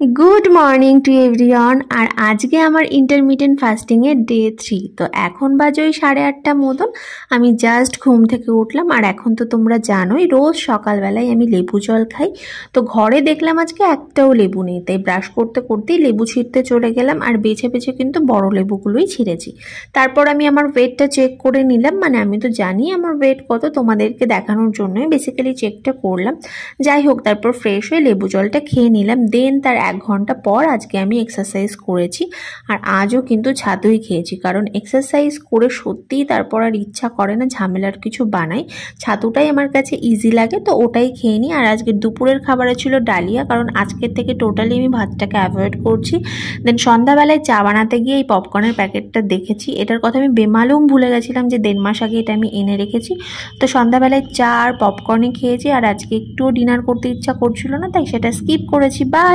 Good morning to everyone. আর আজকে আমার ইন্টারমিটেন্ট ফাস্টিংয়ের ডে 3। তো এখন বাজে ওই 8:30 মতন। আমি জাস্ট ঘুম থেকে উঠলাম। আর এখন তো তোমরা জানোই রোজ সকালবেলায় আমি লেবু জল খাই। তো ঘরে দেখলাম আজকে একটাও লেবু নেই, তাই ব্রাশ করতে করতেই লেবু ছিঁড়তে চলে গেলাম। আর বেছে বেছে কিন্তু বড় লেবুগুলোই ছিঁড়েছি। তারপর আমি আমার ওয়েটটা চেক করে নিলাম, মানে আমি তো জানি আমার ওয়েট কত, তোমাদেরকে দেখানোর জন্যই বেসিক্যালি চেকটা করলাম। যাই হোক, তারপর ফ্রেশ হয়ে লেবু জলটা খেয়ে নিলাম। দেন তার 1 ঘন্টা পর আজকে আমি এক্সারসাইজ করেছি। আর আজও কিন্তু ছাতুই খেয়েছি, কারণ এক্সারসাইজ করে সত্যিই তারপর আর ইচ্ছা করে না ঝামেলার কিছু বানাই। ছাতুটাই আমার কাছে ইজি লাগে, তো ওটাই খেয়ে নিই। আর আজকে দুপুরের খাবারে ছিল ডালিয়া, কারণ আজকের থেকে টোটালি আমি ভাতটাকে অ্যাভয়েড করছি। দেন সন্ধ্যাবেলায় চা বানাতে গিয়ে এই পপকর্নের প্যাকেটটা দেখেছি। এটার কথা আমি বেমালুম ভুলে গেছিলাম যে 1.5 মাস আগে এটা আমি এনে রেখেছি। তো সন্ধ্যাবেলায় চা আর পপকর্নই খেয়েছি। আর আজকে একটুও ডিনার করতে ইচ্ছা করছিল না, তাই সেটা স্কিপ করেছি। বাই।